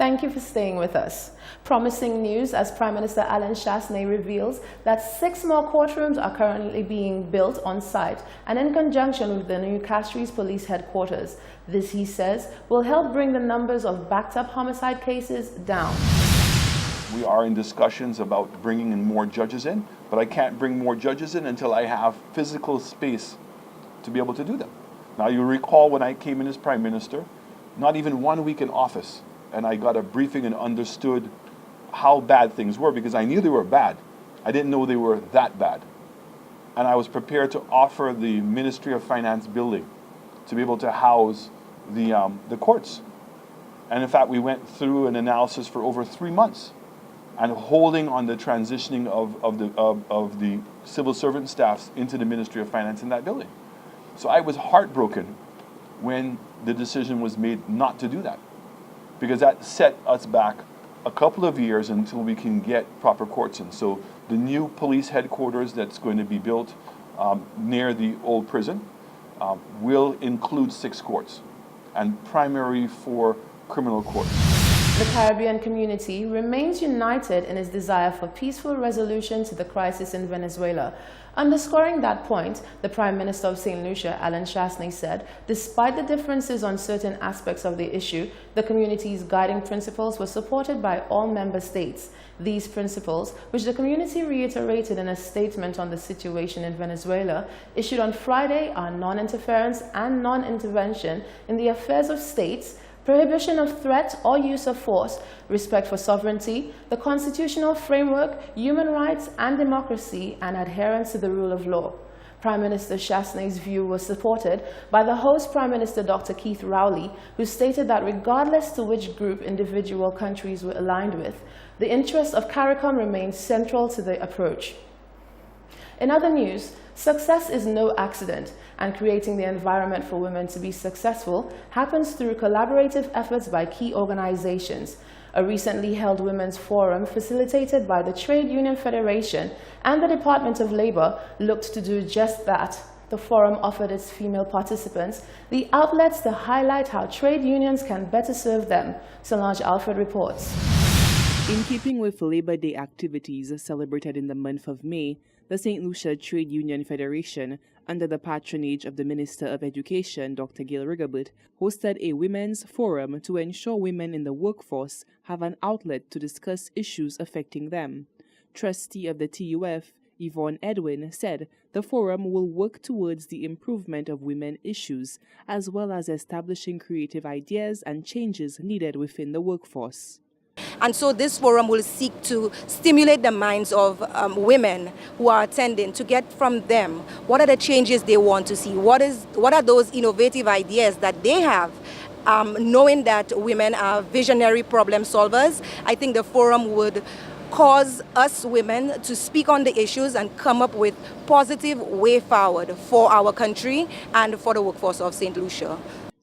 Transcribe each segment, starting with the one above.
Thank you for staying with us. Promising news as Prime Minister Alan Chasney reveals that 6 more courtrooms are currently being built on site and in conjunction with the new Castries Police Headquarters. This, he says, will help bring the numbers of backed-up homicide cases down. We are in discussions about bringing in more judges in, but I can't bring more judges in until I have physical space to be able to do them. Now, you recall when I came in as Prime Minister, not even 1 week in office, and I got a briefing and understood how bad things were, because I knew they were bad. I didn't know they were that bad. And I was prepared to offer the Ministry of Finance building to be able to house the courts. And in fact, we went through an analysis for over 3 months and holding on the transitioning of the civil servant staffs into the Ministry of Finance in that building. So I was heartbroken when the decision was made not to do that, because that set us back a couple of years until we can get proper courts in. So the new police headquarters that's going to be built near the old prison will include 6 courts, and primary 4 criminal courts. The Caribbean community remains united in its desire for peaceful resolution to the crisis in Venezuela. Underscoring that point, the Prime Minister of St. Lucia, Alan Chasney, said, despite the differences on certain aspects of the issue, the community's guiding principles were supported by all member states. These principles, which the community reiterated in a statement on the situation in Venezuela, issued on Friday, are non-interference and non-intervention in the affairs of states, prohibition of threat or use of force, respect for sovereignty, the constitutional framework, human rights and democracy, and adherence to the rule of law. Prime Minister Chasney's view was supported by the host Prime Minister Dr. Keith Rowley, who stated that regardless to which group individual countries were aligned with, the interests of CARICOM remained central to the approach. In other news, success is no accident, and creating the environment for women to be successful happens through collaborative efforts by key organizations. A recently held women's forum facilitated by the Trade Union Federation and the Department of Labor looked to do just that. The forum offered its female participants the outlets to highlight how trade unions can better serve them. Solange Alfred reports. In keeping with Labor Day activities celebrated in the month of May, the St. Lucia Trade Union Federation, under the patronage of the Minister of Education, Dr. Gail Rigobert, hosted a women's forum to ensure women in the workforce have an outlet to discuss issues affecting them. Trustee of the TUF, Yvonne Edwin, said the forum will work towards the improvement of women issues, as well as establishing creative ideas and changes needed within the workforce. And so this forum will seek to stimulate the minds of women who are attending, to get from them what are the changes they want to see, what are those innovative ideas that they have. Knowing that women are visionary problem solvers, I think the forum would cause us women to speak on the issues and come up with positive way forward for our country and for the workforce of St. Lucia.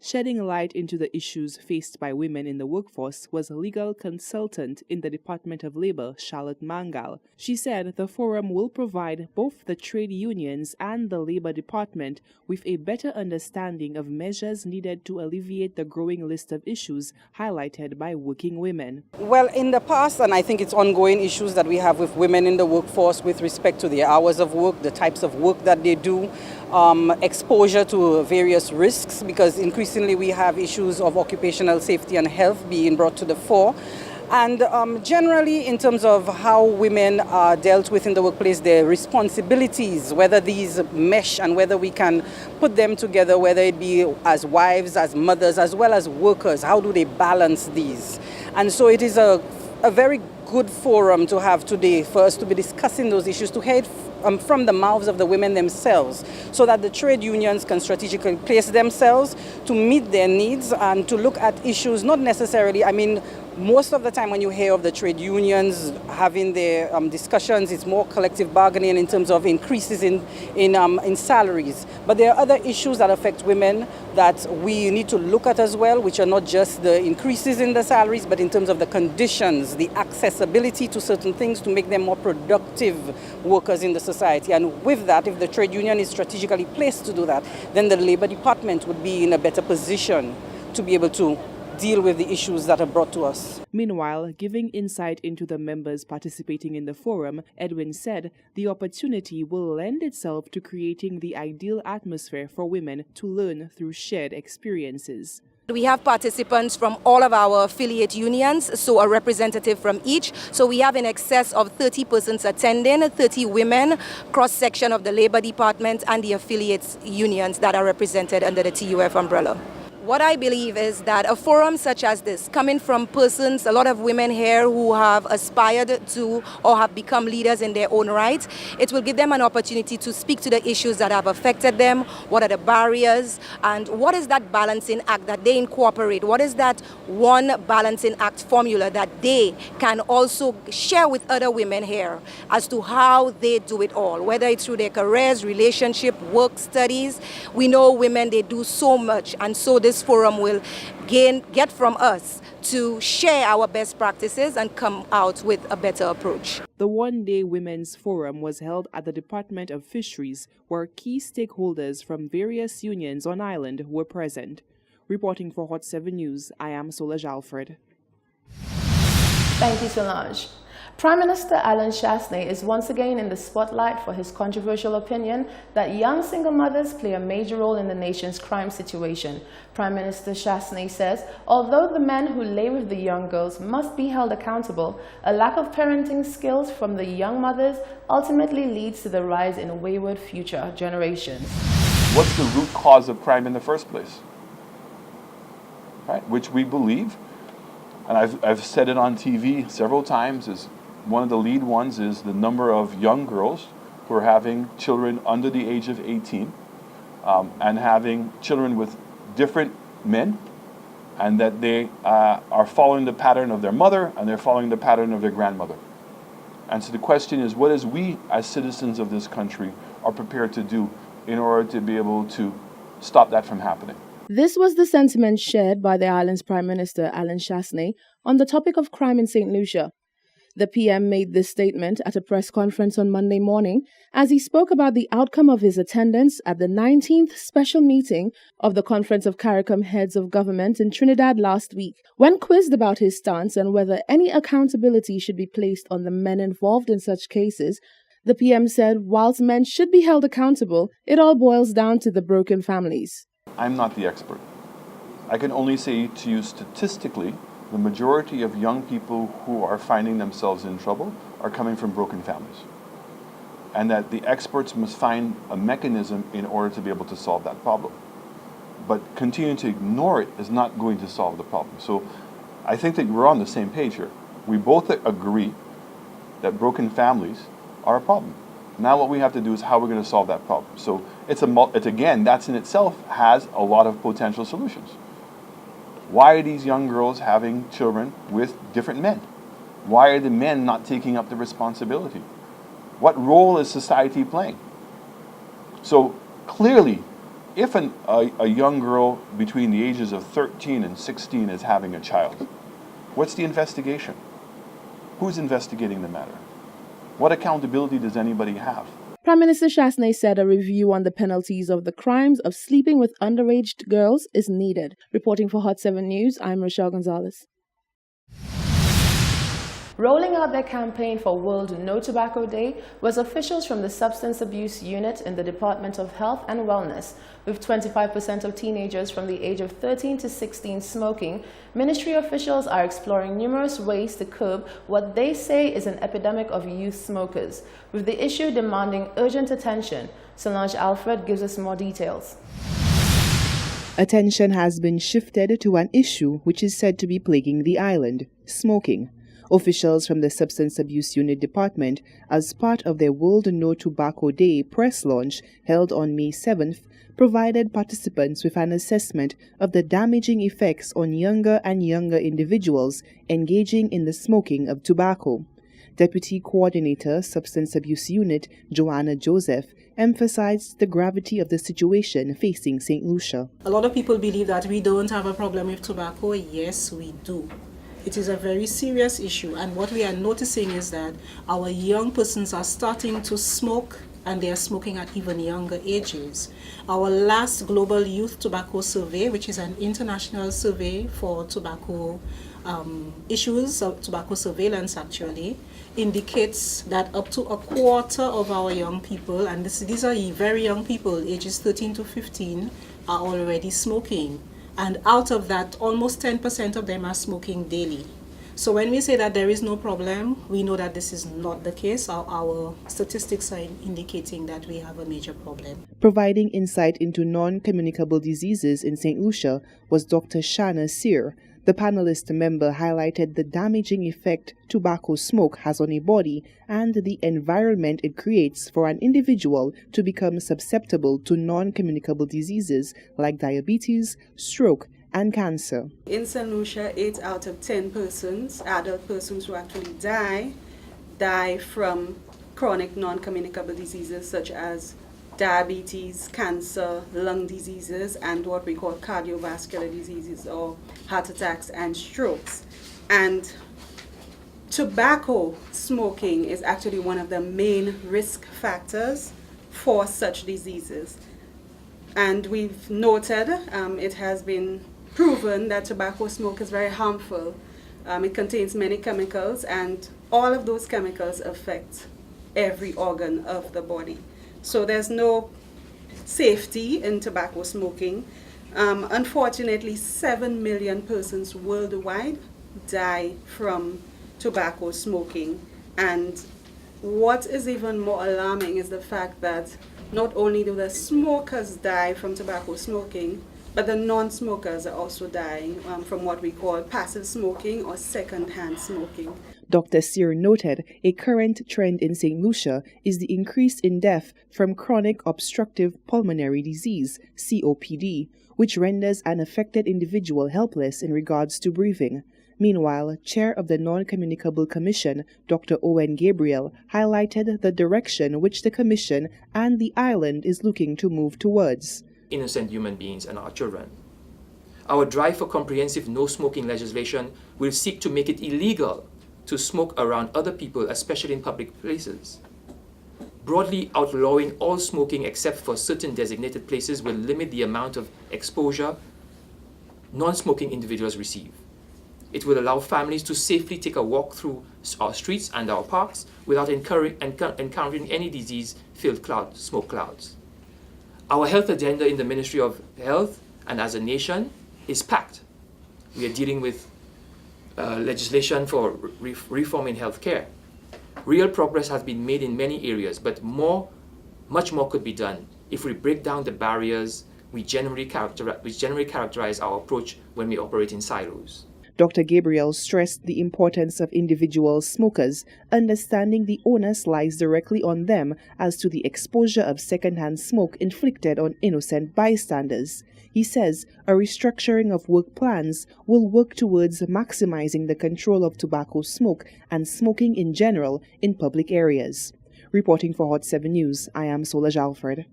Shedding light into the issues faced by women in the workforce was a legal consultant in the Department of Labor, Charlotte Mangal. She said the forum will provide both the trade unions and the Labor Department with a better understanding of measures needed to alleviate the growing list of issues highlighted by working women. Well, in the past, and I think it's ongoing issues that we have with women in the workforce with respect to their hours of work, the types of work that they do, exposure to various risks, because increasingly we have issues of occupational safety and health being brought to the fore. And generally, in terms of how women are dealt with in the workplace, their responsibilities, whether these mesh and whether we can put them together, whether it be as wives, as mothers, as well as workers, how do they balance these? And so it is a very good forum to have today for us to be discussing those issues, to hear it from the mouths of the women themselves, so that the trade unions can strategically place themselves to meet their needs and to look at issues, not necessarily, I mean, most of the time when you hear of the trade unions having their discussions, it's more collective bargaining in terms of increases in salaries. But there are other issues that affect women that we need to look at as well, which are not just the increases in the salaries, but in terms of the conditions, the accessibility to certain things to make them more productive workers in the society. And with that, if the trade union is strategically placed to do that, then the Labor Department would be in a better position to be able to deal with the issues that are brought to us. Meanwhile, giving insight into the members participating in the forum, Edwin said the opportunity will lend itself to creating the ideal atmosphere for women to learn through shared experiences. We have participants from all of our affiliate unions, so a representative from each. So we have in excess of 30 persons attending, 30 women, cross-section of the Labor Department and the affiliates unions that are represented under the TUF umbrella. What I believe is that a forum such as this, coming from persons, a lot of women here who have aspired to or have become leaders in their own right, it will give them an opportunity to speak to the issues that have affected them, what are the barriers, and what is that balancing act that they incorporate, what is that one balancing act formula that they can also share with other women here as to how they do it all, whether it's through their careers, relationship, work, studies. We know women, they do so much, and so this forum will get from us to share our best practices and come out with a better approach. The one-day Women's Forum was held at the Department of Fisheries, where key stakeholders from various unions on island were present. Reporting for Hot 7 News, I am Solange Alfred. Thank you, Solange. Prime Minister Alan Chasney is once again in the spotlight for his controversial opinion that young single mothers play a major role in the nation's crime situation. Prime Minister Chasney says, although the men who lay with the young girls must be held accountable, a lack of parenting skills from the young mothers ultimately leads to the rise in wayward future generations. What's the root cause of crime in the first place? Right? Which we believe, and I've said it on TV several times, is one of the lead ones is the number of young girls who are having children under the age of 18 and having children with different men, and that they are following the pattern of their mother and they're following the pattern of their grandmother. And so the question is, what is we as citizens of this country are prepared to do in order to be able to stop that from happening? This was the sentiment shared by the island's Prime Minister Alan Chasney on the topic of crime in St. Lucia. The PM made this statement at a press conference on Monday morning as he spoke about the outcome of his attendance at the 19th special meeting of the Conference of CARICOM Heads of Government in Trinidad last week. When quizzed about his stance and whether any accountability should be placed on the men involved in such cases, the PM said whilst men should be held accountable, it all boils down to the broken families. I'm not the expert. I can only say to you statistically, the majority of young people who are finding themselves in trouble are coming from broken families. And that the experts must find a mechanism in order to be able to solve that problem. But continuing to ignore it is not going to solve the problem. So I think that we're on the same page here. We both agree that broken families are a problem. Now what we have to do is how we're going to solve that problem. So it's again, that's in itself has a lot of potential solutions. Why are these young girls having children with different men? Why are the men not taking up the responsibility? What role is society playing? So clearly, if a young girl between the ages of 13 and 16 is having a child, what's the investigation? Who's investigating the matter? What accountability does anybody have? Prime Minister Chasney said a review on the penalties of the crimes of sleeping with underage girls is needed. Reporting for Hot 7 News, I'm Rochelle Gonzalez. Rolling out their campaign for World No Tobacco Day was officials from the Substance Abuse Unit in the Department of Health and Wellness. With 25% of teenagers from the age of 13 to 16 smoking, ministry officials are exploring numerous ways to curb what they say is an epidemic of youth smokers, with the issue demanding urgent attention. Solange Alfred gives us more details. Attention has been shifted to an issue which is said to be plaguing the island: smoking. Officials from the Substance Abuse Unit Department, as part of their World No Tobacco Day press launch held on May 7th, provided participants with an assessment of the damaging effects on younger and younger individuals engaging in the smoking of tobacco. Deputy Coordinator, Substance Abuse Unit, Joanna Joseph, emphasized the gravity of the situation facing St. Lucia. A lot of people believe that we don't have a problem with tobacco. Yes, we do. It is a very serious issue, and what we are noticing is that our young persons are starting to smoke and they are smoking at even younger ages. Our last global youth tobacco survey, which is an international survey for tobacco issues, of tobacco surveillance actually, indicates that up to a quarter of our young people, and these are very young people, ages 13 to 15, are already smoking. And out of that, almost 10% of them are smoking daily. So when we say that there is no problem, we know that this is not the case. Our statistics are indicating that we have a major problem. Providing insight into non-communicable diseases in St. Lucia was Dr. Shana Sear. The panelist member highlighted the damaging effect tobacco smoke has on a body and the environment it creates for an individual to become susceptible to non-communicable diseases like diabetes, stroke, and cancer. In St. Lucia, 8 out of 10 persons, adult persons who actually die from chronic non-communicable diseases such as diabetes, cancer, lung diseases, and what we call cardiovascular diseases or heart attacks and strokes. And tobacco smoking is actually one of the main risk factors for such diseases. And we've noted, it has been proven that tobacco smoke is very harmful. It contains many chemicals, and all of those chemicals affect every organ of the body. So there's no safety in tobacco smoking. Unfortunately, 7 million persons worldwide die from tobacco smoking. And what is even more alarming is the fact that not only do the smokers die from tobacco smoking, but the non-smokers are also dying from what we call passive smoking or second-hand smoking. Dr. Sear noted a current trend in St. Lucia is the increase in death from chronic obstructive pulmonary disease, COPD, which renders an affected individual helpless in regards to breathing. Meanwhile, Chair of the Non-Communicable Commission, Dr. Owen Gabriel, highlighted the direction which the Commission and the island is looking to move towards. Innocent human beings and our children. Our drive for comprehensive no-smoking legislation will seek to make it illegal to smoke around other people, especially in public places. Broadly outlawing all smoking except for certain designated places will limit the amount of exposure non-smoking individuals receive. It will allow families to safely take a walk through our streets and our parks without encountering any disease-filled smoke clouds. Our health agenda in the Ministry of Health and as a nation is packed. We are dealing with legislation for reform in healthcare. Real progress has been made in many areas, but much more could be done if we break down the barriers which generally characterize our approach when we operate in silos. Dr. Gabriel stressed the importance of individual smokers, understanding the onus lies directly on them as to the exposure of secondhand smoke inflicted on innocent bystanders. He says a restructuring of work plans will work towards maximizing the control of tobacco smoke and smoking in general in public areas. Reporting for Hot 7 News, I am Solange Alfred.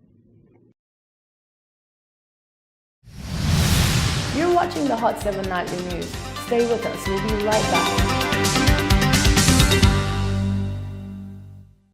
You're watching the Hot 7 Nightly News. Stay with us. We'll be right back.